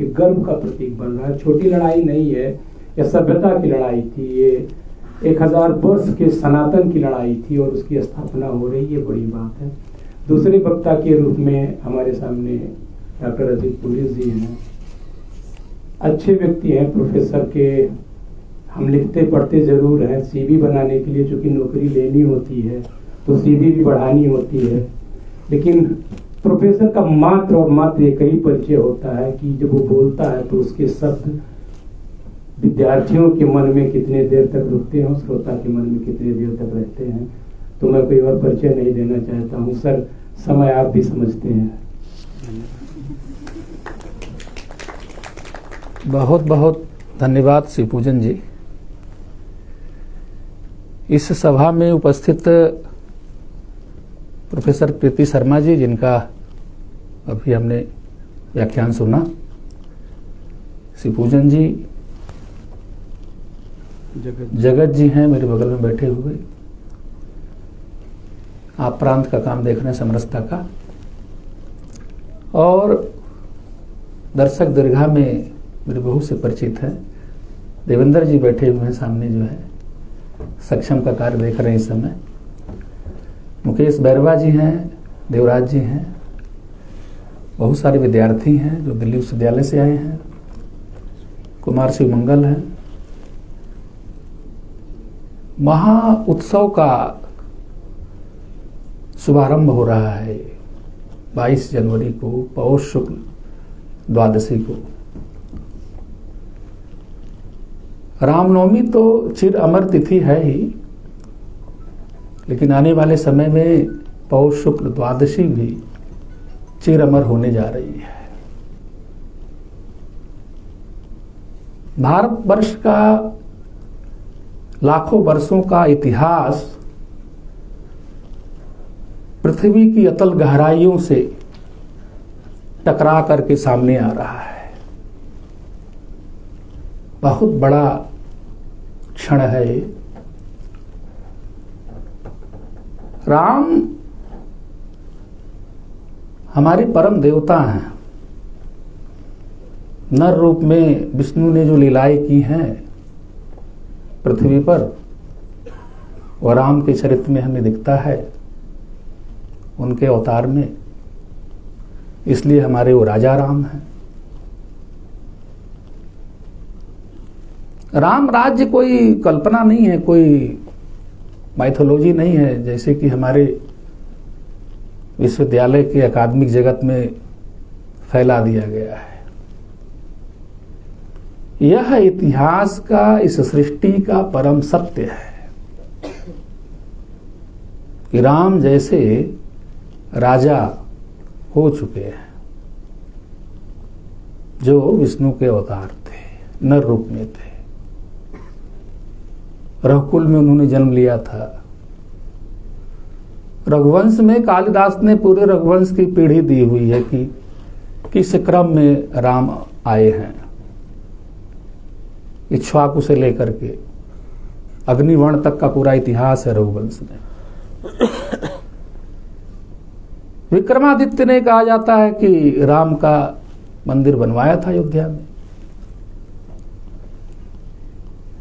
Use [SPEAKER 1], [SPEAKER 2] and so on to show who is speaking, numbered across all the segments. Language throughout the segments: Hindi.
[SPEAKER 1] के गर्व का प्रतीक बन रहा है। छोटी लड़ाई नहीं है, यह सभ्यता की लड़ाई थी, ये 1000 वर्ष के सनातन की लड़ाई थी और उसकी स्थापना हो रही है, बड़ी बात है। दूसरे वक्ता के रूप में हमारे सामने डॉक्टर अजीत पुलिस जी हैं, अच्छे व्यक्ति हैं, प्रोफेसर के हम लिखते पढ़ते जरूर हैं। सीवी बनाने के लिए चूंकि नौकरी लेनी होती है तो सीवी भी बढ़ानी होती है, लेकिन प्रोफेसर का मात्र और मात्र एक ही परिचय होता है कि जब वो बोलता है तो उसके शब्द विद्यार्थियों के मन में कितने देर तक रुकते हैं, श्रोता के मन में कितने देर तक रहते हैं। तो मैं कोई और परिचय नहीं देना चाहता हूँ सर, समय आप भी समझते हैं।
[SPEAKER 2] बहुत बहुत धन्यवाद श्री पूजन जी। इस सभा में उपस्थित प्रोफेसर प्रीति शर्मा जी, जिनका अभी हमने व्याख्यान सुना, श्री पूजन जी, जगत जी हैं मेरे बगल में बैठे हुए, आप प्रांत का काम देख रहे हैं, समरसता का, और दर्शक दीर्घा में मेरे बहुत से परिचित हैं, देवेंद्र जी बैठे हुए हैं सामने, जो है सक्षम का कार्य देख रहे हैं इस समय, मुकेश बैरवा जी हैं, देवराज जी हैं, बहुत सारे विद्यार्थी हैं जो दिल्ली विश्वविद्यालय से आए हैं, कुमार शिव मंगल हैं। महा उत्सव का शुभारंभ हो रहा है 22 जनवरी को, पौष शुक्ल द्वादशी को। रामनवमी तो चिर अमर तिथि है ही, लेकिन आने वाले समय में पौष शुक्ल द्वादशी भी चिर अमर होने जा रही है। भारतवर्ष का लाखों वर्षों का इतिहास पृथ्वी की अतल गहराइयों से टकरा करके सामने आ रहा है। बहुत बड़ा क्षण है ये। राम हमारे परम देवता हैं। नर रूप में विष्णु ने जो लीलाएं की हैं पृथ्वी पर, और राम के चरित्र में हमें दिखता है उनके अवतार में, इसलिए हमारे वो राजा राम हैं। राम राज्य कोई कल्पना नहीं है, कोई माइथोलॉजी नहीं है, जैसे कि हमारे विश्वविद्यालय के अकादमिक जगत में फैला दिया गया है। यह इतिहास का, इस सृष्टि का परम सत्य है कि राम जैसे राजा हो चुके हैं जो विष्णु के अवतार थे, नर रूप में थे। रघुकुल में उन्होंने जन्म लिया था। रघुवंश में कालिदास ने पूरे रघुवंश की पीढ़ी दी हुई है कि किस क्रम में राम आए हैं। इक्ष्वाकु से लेकर के अग्निवर्ण तक का पूरा इतिहास है रघुवंश में। विक्रमादित्य ने कहा जाता है कि राम का मंदिर बनवाया था अयोध्या में,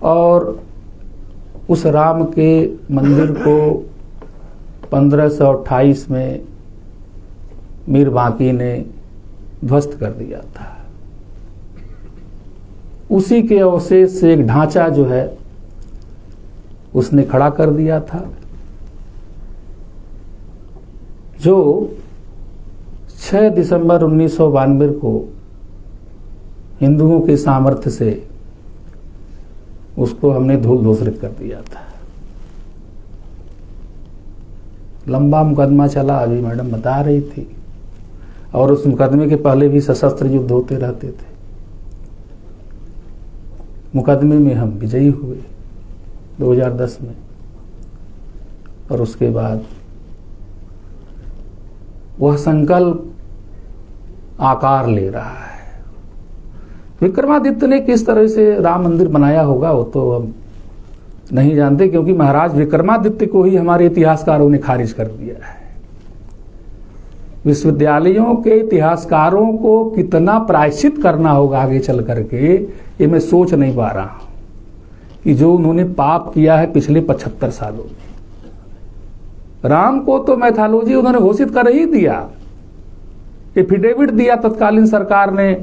[SPEAKER 2] और उस राम के मंदिर को 1528 में मीर बांकी ने ध्वस्त कर दिया था। उसी के अवशेष से एक ढांचा जो है उसने खड़ा कर दिया था, जो 6 दिसंबर 1992 को हिंदुओं के सामर्थ्य से उसको हमने धूल धूसरित कर दिया था। लंबा मुकदमा चला, अभी मैडम बता रही थी, और उस मुकदमे के पहले भी सशस्त्र युद्ध होते रहते थे। मुकदमे में हम विजयी हुए 2010 में, और उसके बाद वह संकल्प आकार ले रहा है। विक्रमादित्य ने किस तरह से राम मंदिर बनाया होगा वो तो हम नहीं जानते, क्योंकि महाराज विक्रमादित्य को ही हमारे इतिहासकारों ने खारिज कर दिया है। विश्वविद्यालयों के इतिहासकारों को कितना प्रायश्चित करना होगा आगे चल करके, ये मैं सोच नहीं पा रहा हूं कि जो उन्होंने पाप किया है पिछले 75 सालों में। राम को तो मैथोलॉजी उन्होंने घोषित कर ही दिया, एफिडेविट दिया तत्कालीन सरकार ने।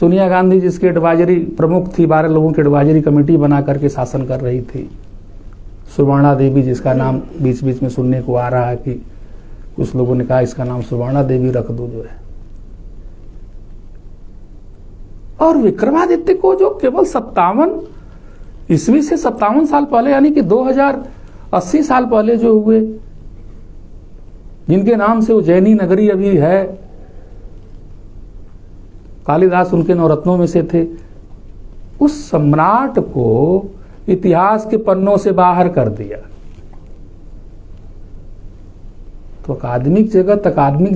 [SPEAKER 2] सोनिया गांधी जिसकी एडवाइजरी प्रमुख थी, 12 लोगों की एडवाइजरी कमेटी बना करके शासन कर रही थी। सुवर्णा देवी जिसका नाम बीच बीच में सुनने को आ रहा है कि कुछ लोगों ने कहा इसका नाम सुवर्णा देवी रख दो जो है। और विक्रमादित्य को जो केवल 57 ईस्वी से 57 साल पहले, यानी कि 2080 साल पहले जो हुए, जिनके नाम से उज्जैनी नगरी अभी है, कालिदास उनके नवरत्नों में से थे, उस सम्राट को इतिहास के पन्नों से बाहर कर दिया। तो अकादमिक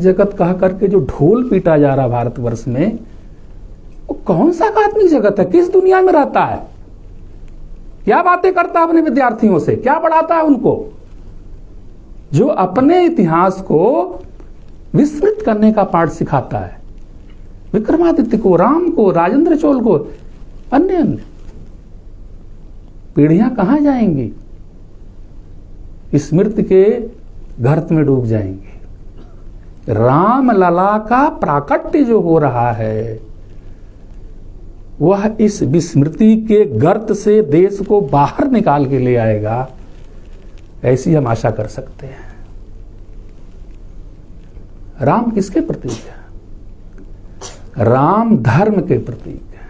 [SPEAKER 2] जगत कह करके जो ढोल पीटा जा रहा भारतवर्ष में, वो कौन सा अकादमिक जगत है? किस दुनिया में रहता है? क्या बातें करता है अपने विद्यार्थियों से? क्या पढ़ाता है उनको? जो अपने इतिहास को विस्मृत करने का पाठ सिखाता है। विक्रमादित्य को, राम को, राजेंद्र चोल को, अन्य पीढ़ियां कहां जाएंगी? स्मृति के गर्त में डूब जाएंगे। राम लला का प्राकट्य जो हो रहा है वह इस विस्मृति के गर्त से देश को बाहर निकाल के ले आएगा, ऐसी हम आशा कर सकते हैं। राम किसके प्रतीक है? राम धर्म के प्रतीक है।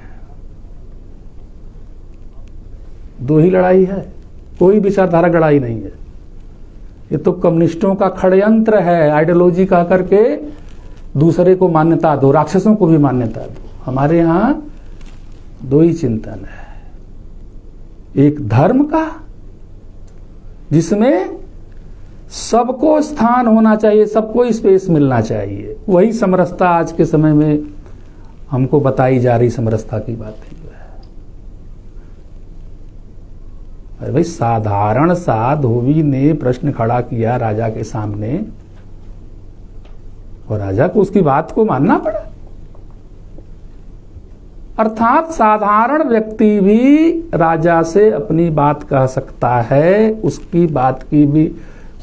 [SPEAKER 2] दो ही लड़ाई है, कोई विचारधारा लड़ाई नहीं है। ये तो कम्युनिस्टों का षड्यंत्र है, आइडियोलॉजी कह करके दूसरे को मान्यता दो, राक्षसों को भी मान्यता दो। हमारे यहां दो ही चिंतन है, एक धर्म का जिसमें सबको स्थान होना चाहिए, सबको स्पेस मिलना चाहिए, वही समरसता आज के समय में हमको बताई जा रही समरसता की बातें जो है। अरे भाई, साधारण सा धोबी ने प्रश्न खड़ा किया राजा के सामने और राजा को उसकी बात को मानना पड़ा। अर्थात साधारण व्यक्ति भी राजा से अपनी बात कह सकता है, उसकी बात की भी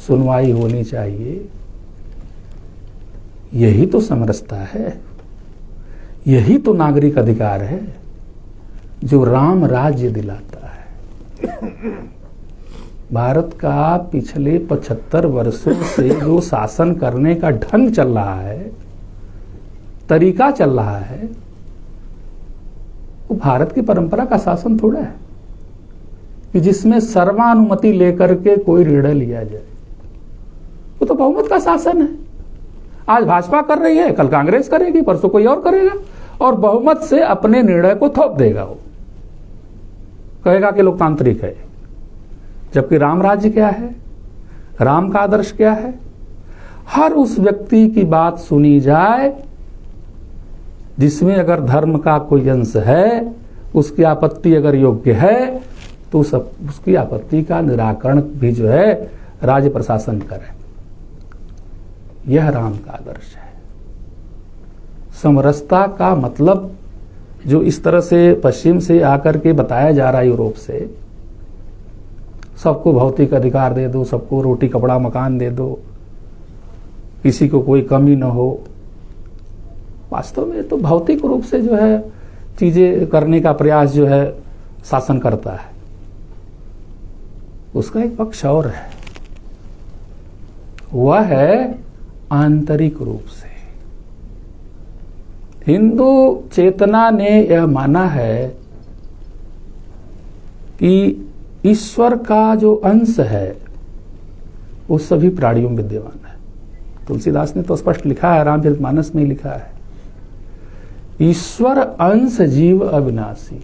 [SPEAKER 2] सुनवाई होनी चाहिए। यही तो समरसता है, यही तो नागरिक अधिकार है जो राम राज्य दिलाता है। भारत का पिछले 75 वर्षों से जो शासन करने का ढंग चल रहा है, तरीका चल रहा है, वो भारत की परंपरा का शासन थोड़ा है कि जिसमें सर्वानुमति लेकर के कोई निर्णय लिया जाए। वो तो बहुमत का शासन है। आज भाजपा कर रही है, कल कांग्रेस करेगी, परसों कोई और करेगा, और बहुमत से अपने निर्णय को थोप देगा। वो कहेगा कि लोकतांत्रिक है। जबकि राम राज्य क्या है, राम का आदर्श क्या है? हर उस व्यक्ति की बात सुनी जाए जिसमें अगर धर्म का कोई अंश है, उसकी आपत्ति अगर योग्य है, तो उसकी आपत्ति का निराकरण भी जो है राज्य प्रशासन करे। यह राम का आदर्श है। समरसता का मतलब जो इस तरह से पश्चिम से आकर के बताया जा रहा है, यूरोप से, सबको भौतिक अधिकार दे दो, सबको रोटी कपड़ा मकान दे दो, किसी को कोई कमी न हो। वास्तव में तो भौतिक रूप से जो है चीजें करने का प्रयास जो है शासन करता है। उसका एक पक्ष और है, वह है आंतरिक रूप से। हिंदू चेतना ने यह माना है कि ईश्वर का जो अंश है वो सभी प्राणियों में विद्यमान है। तुलसीदास ने तो स्पष्ट लिखा है, रामचरितमानस में लिखा है, ईश्वर अंश जीव अविनाशी।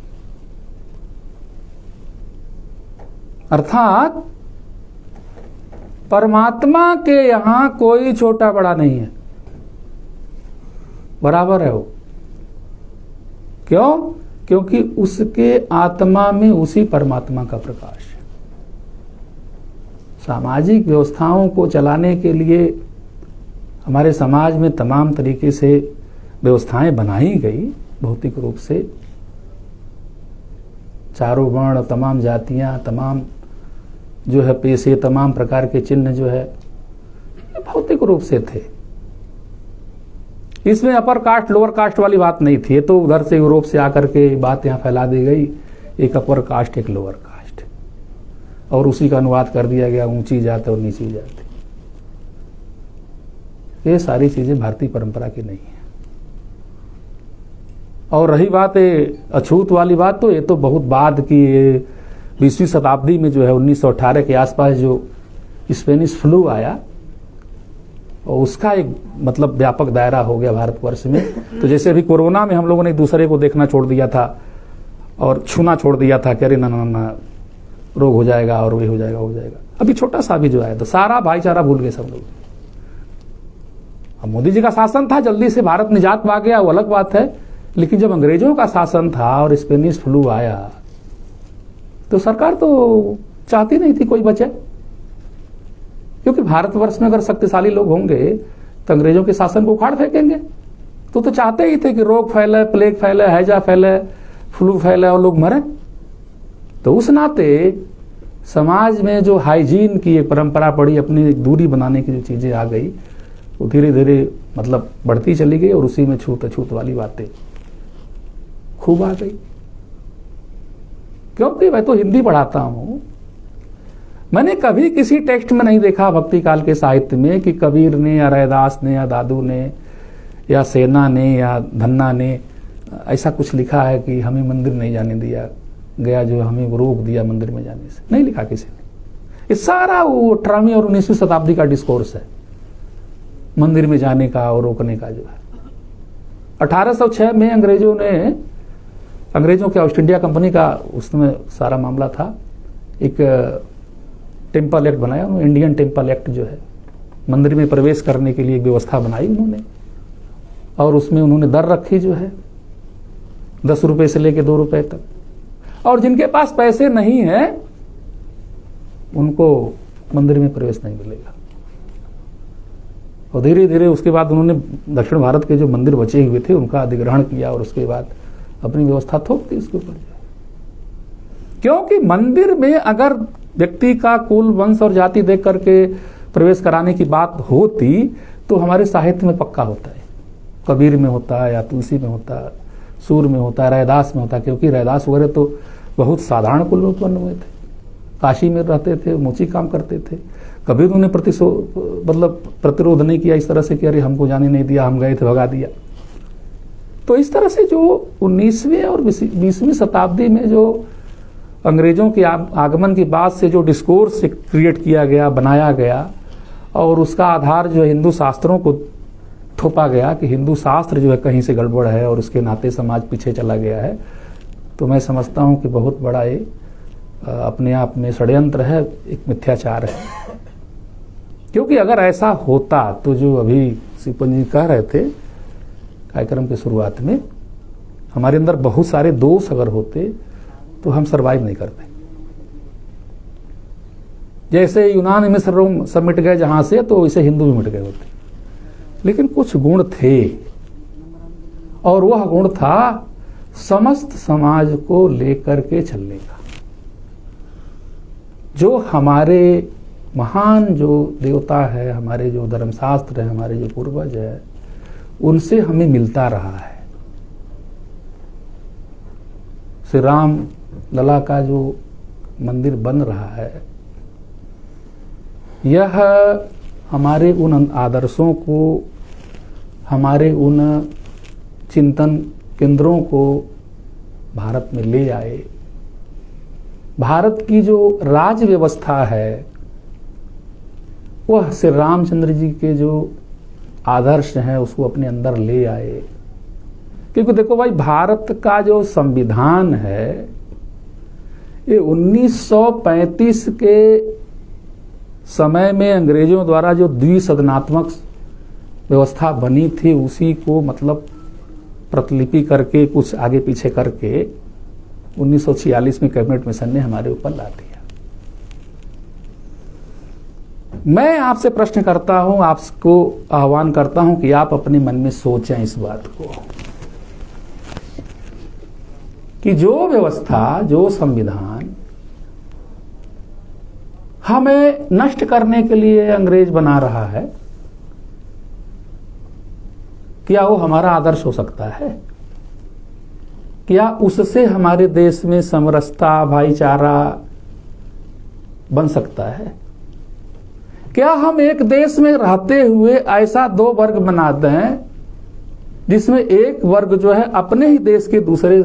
[SPEAKER 2] अर्थात परमात्मा के यहां कोई छोटा बड़ा नहीं है, बराबर है वो। क्यों? क्योंकि उसके आत्मा में उसी परमात्मा का प्रकाश है। सामाजिक व्यवस्थाओं को चलाने के लिए हमारे समाज में तमाम तरीके से व्यवस्थाएं बनाई गई भौतिक रूप से, चारों वर्ण, तमाम जातियां, तमाम जो है पेशे, तमाम प्रकार के चिन्ह जो है भौतिक रूप से थे। इसमें अपर कास्ट लोअर कास्ट वाली बात नहीं थी। ये तो उधर से यूरोप से आकर के बात यहाँ फैला दी गई, एक अपर कास्ट एक लोअर कास्ट, और उसी का अनुवाद कर दिया गया ऊंची जात और नीची जाति। ये सारी चीजें भारतीय परंपरा की नहीं है। और रही बात अछूत वाली बात, तो ये तो बहुत बाद की 20वीं शताब्दी में जो है 1918 के आसपास जो स्पेनिश फ्लू आया और उसका एक मतलब व्यापक दायरा हो गया भारतवर्ष में। तो जैसे अभी कोरोना में हम लोगों ने एक दूसरे को देखना छोड़ दिया था और छूना छोड़ दिया था कि अरे ना ना ना रोग हो जाएगा और वही हो जाएगा। अभी छोटा सा भी जो आया तो सारा भाईचारा भूल गए सब लोग। अब मोदी जी का शासन था, जल्दी से भारत निजात पा गया, वो अलग बात है। लेकिन जब अंग्रेजों का शासन था और स्पेनिश फ्लू आया तो सरकार तो चाहती नहीं थी कोई बचे, क्योंकि भारतवर्ष में अगर शक्तिशाली लोग होंगे तो अंग्रेजों के शासन को उखाड़ फेंकेंगे। तो चाहते ही थे कि रोग फैले, प्लेग फैले, हैजा फैले, फ्लू फैले और लोग मरे। तो उस नाते समाज में जो हाइजीन की एक परंपरा पड़ी, अपनी दूरी बनाने की जो चीजें आ गई, वो धीरे धीरे मतलब बढ़ती चली गई और उसी में छूत अछूत वाली बातें खूब आ गई। क्योंकि मैं तो हिंदी पढ़ाता हूं, मैंने कभी किसी टेक्स्ट में नहीं देखा भक्ति काल के साहित्य में कि कबीर ने या रैदास ने या दादू ने या सेना ने या धन्ना ने ऐसा कुछ लिखा है कि हमें मंदिर नहीं जाने दिया गया, जो हमें रोक दिया मंदिर में जाने से। नहीं लिखा किसी ने। ये सारा वो 18वीं और 19वीं शताब्दी का डिस्कोर्स है, मंदिर में जाने का और रोकने का जो है। 1806 में अंग्रेजों के ईस्ट इंडिया कंपनी का उसमें सारा मामला था। एक टेम्पल एक्ट बनाया उन्होंने, इंडियन टेम्पल एक्ट जो है, मंदिर में प्रवेश करने के लिए एक व्यवस्था बनाई उन्होंने। और उसमें उन्होंने दर रखी जो है 10 रुपए से लेके 2 रुपए तक, और जिनके पास पैसे नहीं है उनको मंदिर में प्रवेश नहीं मिलेगा। और धीरे धीरे उसके बाद उन्होंने दक्षिण भारत के जो मंदिर बचे हुए थे उनका अधिग्रहण किया और उसके बाद अपनी व्यवस्था थोप दी उसके ऊपर। क्योंकि मंदिर में अगर व्यक्ति का कुल, वंश और जाति देख करके प्रवेश कराने की बात होती तो हमारे साहित्य में पक्का होता है, कबीर में होता है या तुलसी में होता है, सूर में होता है, रैदास में होता है। क्योंकि रैदास वगैरह तो बहुत साधारण कुल में उत्पन्न हुए थे, काशी में रहते थे, मोची काम करते थे। कभी उन्होंने प्रतिरोध नहीं किया इस तरह से कि अरे हमको जाने नहीं दिया, हम गए थे भगा दिया। तो इस तरह से जो 19वीं और 20वीं शताब्दी में जो अंग्रेजों के आगमन की बाद से जो डिस्कोर्स क्रिएट किया गया, बनाया गया, और उसका आधार जो है हिंदू शास्त्रों को थोपा गया कि हिंदू शास्त्र जो है कहीं से गड़बड़ है और उसके नाते समाज पीछे चला गया है, तो मैं समझता हूं कि बहुत बड़ा ये अपने आप में षड्यंत्र है, एक मिथ्याचार है। क्योंकि अगर ऐसा होता तो जो अभी सिपन जी कह रहे थे कार्यक्रम की शुरुआत में, हमारे अंदर बहुत सारे दोष अगर होते तो हम सरवाइव नहीं करते। जैसे यूनान, मिस्र, रोम सब मिट गए जहां से, तो इसे हिंदू भी मिट गए होते। लेकिन कुछ गुण थे, और वह गुण था समस्त समाज को लेकर के चलने का। जो हमारे महान जो देवता है, हमारे जो धर्मशास्त्र है, हमारे जो पूर्वज है, उनसे हमें मिलता रहा है। श्री राम लला का जो मंदिर बन रहा है, यह हमारे उन आदर्शों को, हमारे उन चिंतन केंद्रों को भारत में ले आए। भारत की जो राज व्यवस्था है वह श्री रामचंद्र जी के जो आदर्श हैं उसको अपने अंदर ले आए। क्योंकि देखो भाई, भारत का जो संविधान है ये 1935 के समय में अंग्रेजों द्वारा जो द्विसदनात्मक व्यवस्था बनी थी उसी को मतलब प्रतिलिपि करके कुछ आगे पीछे करके 1946 में कैबिनेट मिशन ने हमारे ऊपर ला दिया। मैं आपसे प्रश्न करता हूं, आपको आह्वान करता हूं कि आप अपने मन में सोचें इस बात को कि जो व्यवस्था, जो संविधान हमें नष्ट करने के लिए अंग्रेज बना रहा है, क्या वो हमारा आदर्श हो सकता है? क्या उससे हमारे देश में समरसता, भाईचारा बन सकता है? क्या हम एक देश में रहते हुए ऐसा दो वर्ग बना दें जिसमें एक वर्ग जो है अपने ही देश के दूसरे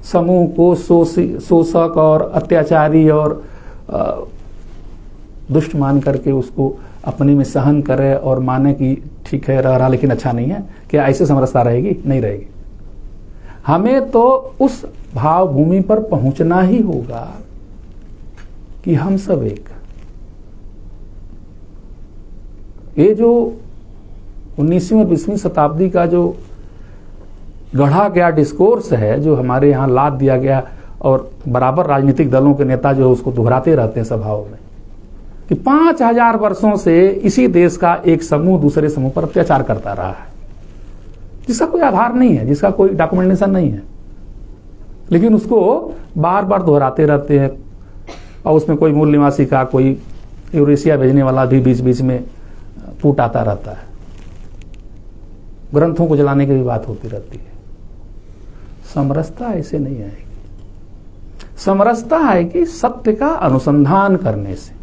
[SPEAKER 2] समूह को शोषक और अत्याचारी और दुष्ट मान करके उसको अपने में सहन करे और माने कि ठीक है रह रहा लेकिन अच्छा नहीं है? क्या ऐसे समरसता रहेगी? नहीं रहेगी। हमें तो उस भाव भूमि पर पहुंचना ही होगा कि हम सब एक, ये जो 19वीं और 20वीं शताब्दी का जो गढ़ा गया डिस्कोर्स है, जो हमारे यहाँ लाद दिया गया और बराबर राजनीतिक दलों के नेता जो है उसको दोहराते रहते हैं सभाओं में कि 5000 वर्षों से इसी देश का एक समूह दूसरे समूह पर अत्याचार करता रहा है, जिसका कोई आधार नहीं है, जिसका कोई डॉक्यूमेंटेशन नहीं है, लेकिन उसको बार बार दोहराते रहते हैं। और उसमें कोई मूल निवासी का, कोई यूरेशिया भेजने वाला भी बीच बीच में फूट आता रहता है। ग्रंथों को जलाने की भी बात होती रहती है। समरसता ऐसे नहीं आएगी। समरसता आएगी सत्य का अनुसंधान करने से,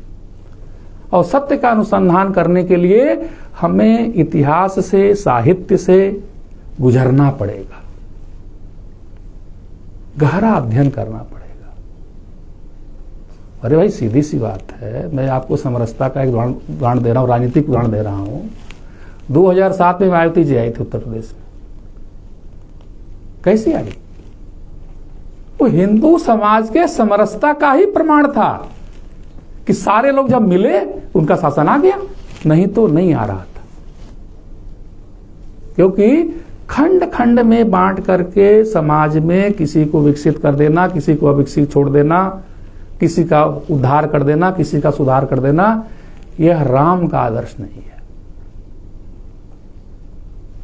[SPEAKER 2] और सत्य का अनुसंधान करने के लिए हमें इतिहास से, साहित्य से गुजरना पड़ेगा, गहरा अध्ययन करना पड़ेगा। अरे भाई सीधी सी बात है, मैं आपको समरसता का एक उदाहरण दे रहा हूं, राजनीतिक उदाहरण दे रहा हूं। 2007 में मायावती जी आई थी उत्तर प्रदेश में। कैसी आई? वो हिंदू समाज के समरसता का ही प्रमाण था कि सारे लोग जब मिले उनका शासन आ गया, नहीं तो नहीं आ रहा था। क्योंकि खंड खंड में बांट करके समाज में किसी को विकसित कर देना, किसी को अविकसित छोड़ देना, किसी का उद्धार कर देना, किसी का सुधार कर देना, यह राम का आदर्श नहीं है।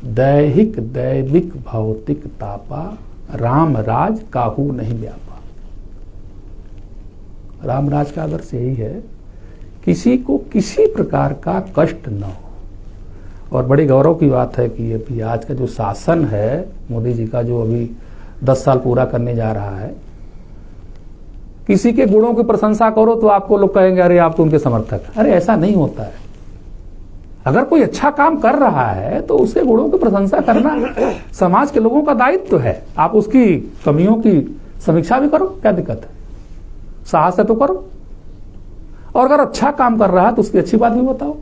[SPEAKER 2] दैहिक दैविक भौतिक तापा, राम राज काहू नहीं व्यापा। राम राज का आदर्श यही है, किसी को किसी प्रकार का कष्ट न हो। और बड़ी गौरव की बात है कि अभी आज का जो शासन है मोदी जी का, जो अभी 10 साल पूरा करने जा रहा है, किसी के गुणों की प्रशंसा करो तो आपको लोग कहेंगे अरे आप तो उनके समर्थक। अरे ऐसा नहीं होता है। अगर कोई अच्छा काम कर रहा है तो उसके गुणों की प्रशंसा करना समाज के लोगों का दायित्व है। आप उसकी कमियों की समीक्षा भी करो, क्या दिक्कत है? साहस है तो करो। और अगर अच्छा काम कर रहा है तो उसकी अच्छी बात भी बताओ,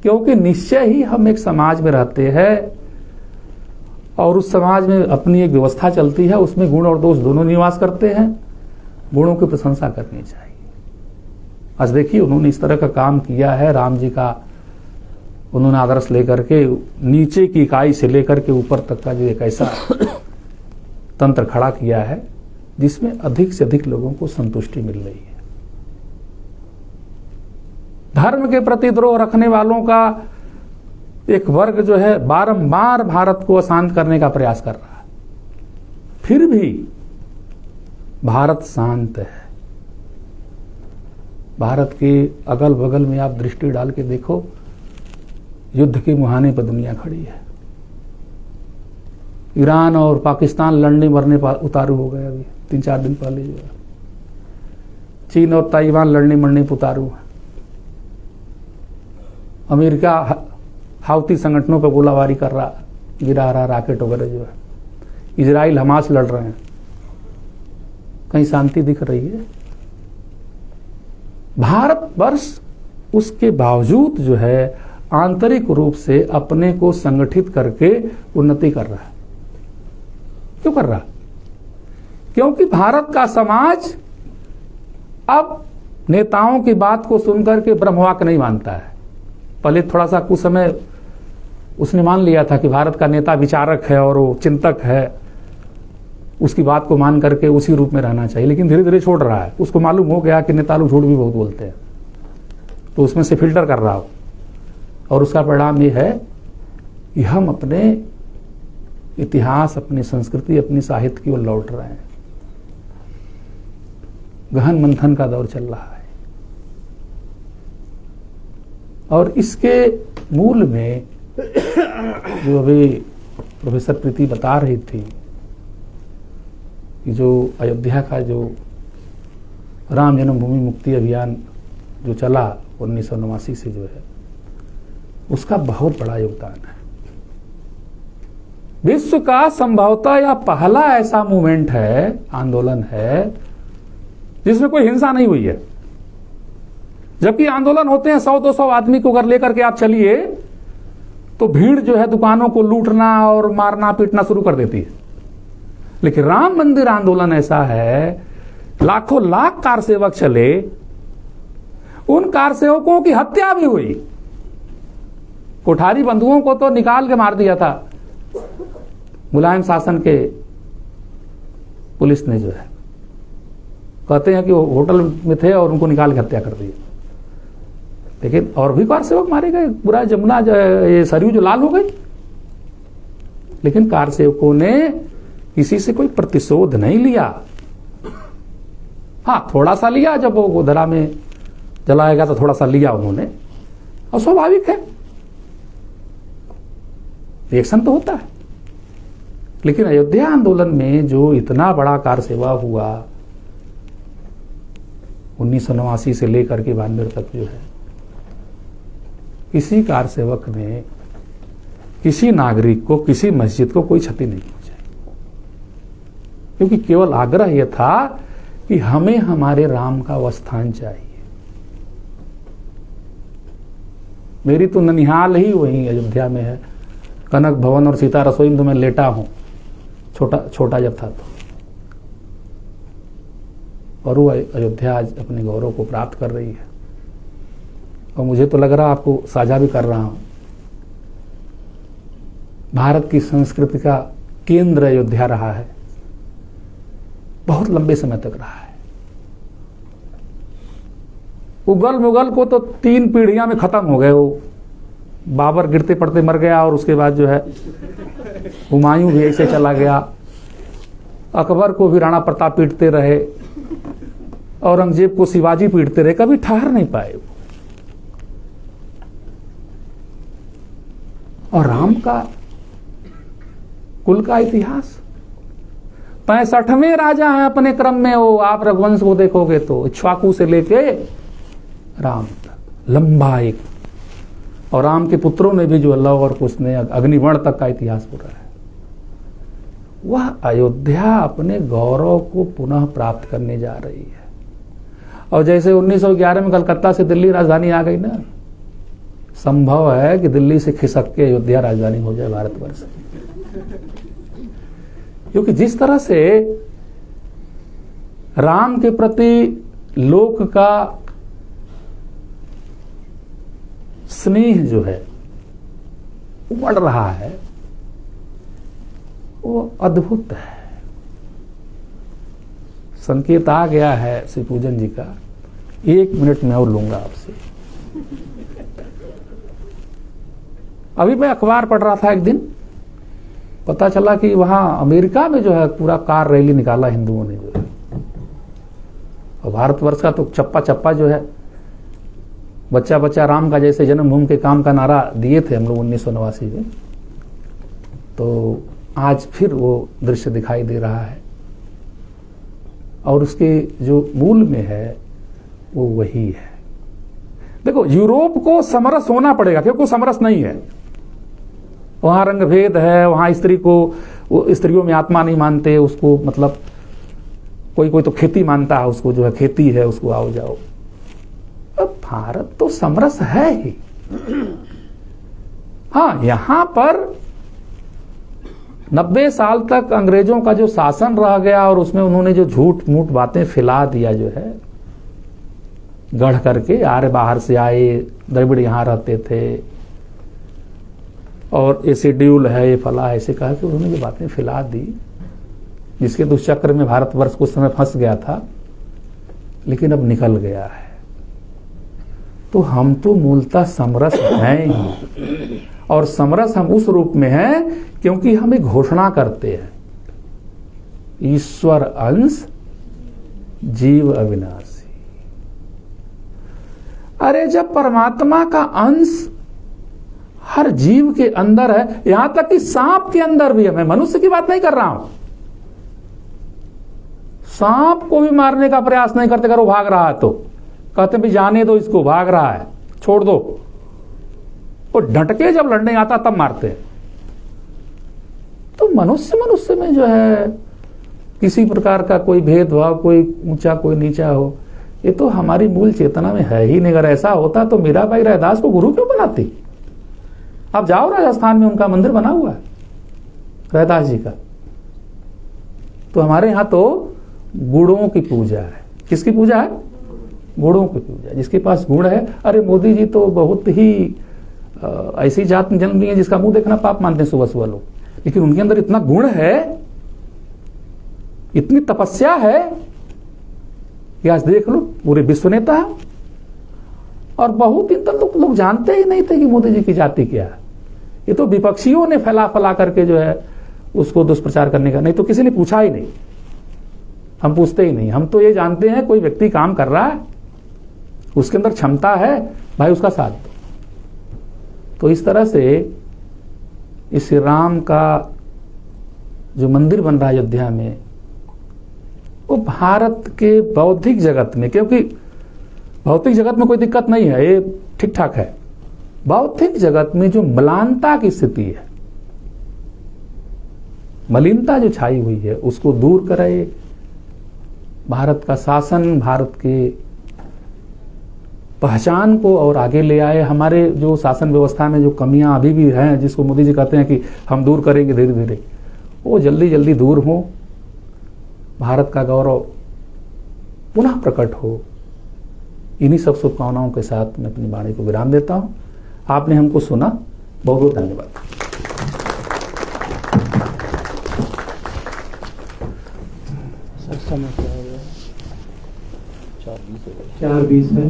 [SPEAKER 2] क्योंकि निश्चय ही हम एक समाज में रहते हैं और उस समाज में अपनी एक व्यवस्था चलती है, उसमें गुण और दोष दोनों निवास करते हैं। गुणों की प्रशंसा करनी चाहिए। आज देखिए उन्होंने इस तरह का काम किया है, राम जी का उन्होंने आदर्श लेकर के नीचे की इकाई से लेकर के ऊपर तक का जो एक ऐसा तंत्र खड़ा किया है जिसमें अधिक से अधिक लोगों को संतुष्टि मिल रही है। धर्म के प्रति द्रोह रखने वालों का एक वर्ग जो है बारंबार भारत को अशांत करने का प्रयास कर रहा है, फिर भी भारत शांत है। भारत के अगल बगल में आप दृष्टि डाल के देखो, युद्ध के मुहाने पर दुनिया खड़ी है। ईरान और पाकिस्तान लड़ने मरने पर उतारू हो गए। अभी 3-4 दिन पहले जो है चीन और ताइवान लड़ने मरने पर उतारू है। अमेरिका हाउती संगठनों पर गोलाबारी कर रहा, गिरा रहा रॉकेट वगैरह जो है। इजराइल हमास लड़ रहे हैं। कहीं शांति दिख रही है? भारतवर्ष उसके बावजूद जो है आंतरिक रूप से अपने को संगठित करके उन्नति कर रहा है। क्यों कर रहा? क्योंकि भारत का समाज अब नेताओं की बात को सुनकर के ब्रह्मवाक्य नहीं मानता है। पहले थोड़ा सा कुछ समय उसने मान लिया था कि भारत का नेता विचारक है और वो चिंतक है, उसकी बात को मान करके उसी रूप में रहना चाहिए, लेकिन धीरे धीरे छोड़ रहा है। उसको मालूम हो गया कि नेता लोग झूठ भी बहुत बोलते हैं। तो उसमें से फिल्टर कर रहा हो, और उसका परिणाम ये है कि हम अपने इतिहास, अपनी संस्कृति, अपनी साहित्य की ओर लौट रहे हैं। गहन मंथन का दौर चल रहा है, और इसके मूल में जो अभी प्रोफेसर प्रीति बता रही थी कि जो अयोध्या का जो राम जन्मभूमि मुक्ति अभियान जो चला 1989 से जो है, उसका बहुत बड़ा योगदान है। विश्व का संभवतः यह पहला ऐसा मूवमेंट है, आंदोलन है, जिसमें कोई हिंसा नहीं हुई है। जबकि आंदोलन होते हैं 100-200 आदमी को अगर लेकर के आप चलिए तो भीड़ जो है दुकानों को लूटना और मारना पीटना शुरू कर देती है। लेकिन राम मंदिर आंदोलन ऐसा है, लाखों लाख कार सेवक चले, उन कार सेवकों की हत्या भी हुई। कोठारी बंधुओं को तो निकाल के मार दिया था मुलायम शासन के पुलिस ने जो है, कहते हैं कि वो होटल में थे और उनको निकाल के हत्या कर दी। लेकिन और भी कार सेवक मारे गए, पूरा जमुना ये सरयू जो लाल हो गई। लेकिन कार सेवकों ने किसी से कोई प्रतिशोध नहीं लिया। हाँ, थोड़ा सा लिया, जब वो गोधरा में जलाया गया तो थोड़ा सा लिया उन्होंने, और स्वाभाविक है, रिएक्शन तो होता है। लेकिन अयोध्या आंदोलन में जो इतना बड़ा कार सेवा हुआ 1989 से लेकर के 92 तक जो है, किसी कार सेवक ने किसी नागरिक को, किसी मस्जिद को कोई क्षति नहीं पहुंचाई, क्योंकि केवल आग्रह यह था कि हमें हमारे राम का वो स्थान चाहिए। मेरी तो ननिहाल ही वहीं अयोध्या में है, कनक भवन और सीता रसोई में तो मैं लेटा हूं, छोटा जब था तो। और वो अयोध्या आज अपने गौरव को प्राप्त कर रही है, और मुझे तो लग रहा आपको साझा भी कर रहा हूं, भारत की संस्कृति का केंद्र अयोध्या रहा है, बहुत लंबे समय तक रहा है। उगल मुगल को तो 3 पीढ़ियां में खत्म हो गए। वो बाबर गिरते पड़ते मर गया, और उसके बाद जो है हुमायूं भी ऐसे चला गया, अकबर को भी राणा प्रताप पीटते रहे, औरंगजेब को शिवाजी पीटते रहे, कभी ठहर नहीं पाए। और राम का कुल का इतिहास 65वें राजा है अपने क्रम में। वो आप रघुवंश को देखोगे तो इक्ष्वाकु से लेके राम तक लंबा एक, और राम के पुत्रों ने भी जो लव और कुछ ने अग्निवर्ण तक का इतिहास हो रहा है। वह अयोध्या अपने गौरव को पुनः प्राप्त करने जा रही है। और जैसे 1911 में कलकत्ता से दिल्ली राजधानी आ गई ना, संभव है कि दिल्ली से खिसक के अयोध्या राजधानी हो जाए भारतवर्ष की। क्योंकि जिस तरह से राम के प्रति लोक का स्नेह जो है बढ़ रहा है, वो अद्भुत है। संकेत आ गया है श्री पूजन जी का, 1 मिनट में और लूंगा आपसे। अभी मैं अखबार पढ़ रहा था एक दिन, पता चला कि वहां अमेरिका में जो है पूरा कार रैली निकाला हिंदुओं ने जो है, और भारतवर्ष का तो चप्पा चप्पा जो है, बच्चा बच्चा राम का जैसे जन्मभूमि के काम का नारा दिए थे हम लोग 1989 में, तो आज फिर वो दृश्य दिखाई दे रहा है। और उसके जो मूल में है वो वही है। देखो, यूरोप को समरस होना पड़ेगा, क्योंकि वो समरस नहीं है। वहां रंग भेद है, वहां स्त्री को, स्त्रियों में आत्मा नहीं मानते उसको, मतलब कोई तो खेती मानता है उसको, जो है खेती है उसको आओ जाओ। अब भारत तो समरस है ही। हाँ, यहां पर 90 साल तक अंग्रेजों का जो शासन रह गया, और उसमें उन्होंने जो झूठ मूठ बातें फैला दिया जो है, गढ़ करके आर्य बाहर से आए, द्रविड़ यहां रहते थे, और ये शेड्यूल है, ये फला ऐसे कहा कि उन्होंने जो बातें फैला दी, जिसके दुष्चक्र में भारतवर्ष कुछ समय फंस गया था, लेकिन अब निकल गया है। तो हम तो मूलतः समरस हैं ही, और समरस हम उस रूप में हैं क्योंकि हम एक घोषणा करते हैं, ईश्वर अंश जीव अविनाशी। अरे जब परमात्मा का अंश हर जीव के अंदर है, यहां तक कि सांप के अंदर भी है, मैं मनुष्य की बात नहीं कर रहा हूं, सांप को भी मारने का प्रयास नहीं करते अगर वो भाग रहा है तो कहते भी जाने दो इसको, भाग रहा है छोड़ दो, वो डटके जब लड़ने आता तब मारते हैं। तो मनुष्य में जो है किसी प्रकार का कोई भेदभाव, कोई ऊंचा कोई नीचा हो, ये तो हमारी मूल चेतना में है ही नहीं। अगर ऐसा होता तो मीराबाई रैदास को गुरु क्यों बनाती? आप जाओ राजस्थान में, उनका मंदिर बना हुआ है रैदास जी का। तो हमारे यहां तो गुणों की पूजा है। किसकी पूजा है? गुणों की पूजा। जिसके पास गुण है, अरे मोदी जी तो बहुत ही ऐसी जात में जन्म लिए जिसका मुंह देखना पाप मानते हैं सुबह सुबह लोग, लेकिन उनके अंदर इतना गुण है, इतनी तपस्या है कि आज देख लो पूरे विश्व नेता है। और बहुत दिन तक लोग जानते ही नहीं थे कि मोदी जी की जाति क्या है। ये तो विपक्षियों ने फैला फैला करके जो है उसको दुष्प्रचार करने का, नहीं तो किसी ने पूछा ही नहीं। हम पूछते ही नहीं, हम तो ये जानते हैं कोई व्यक्ति काम कर रहा है, उसके अंदर क्षमता है, भाई उसका साथ दो। तो इस तरह से इस राम का जो मंदिर बन रहा है अयोध्या में, वो भारत के बौद्धिक जगत में, क्योंकि भौतिक जगत में कोई दिक्कत नहीं है, ये ठीक ठाक है, बौद्धिक जगत में जो मलानता की स्थिति है, मलिनता जो छाई हुई है, उसको दूर करे। भारत का शासन, भारत के पहचान को और आगे ले आए। हमारे जो शासन व्यवस्था में जो कमियां अभी भी हैं, जिसको मोदी जी कहते हैं कि हम दूर करेंगे धीरे धीरे, वो जल्दी जल्दी दूर हो, भारत का गौरव पुनः प्रकट हो। इन्हीं सब शुभकामनाओं के साथ मैं अपनी वाणी को विराम देता हूं। आपने हमको सुना, बहुत बहुत धन्यवाद।
[SPEAKER 1] समय क्या हो गया? 4:20 है।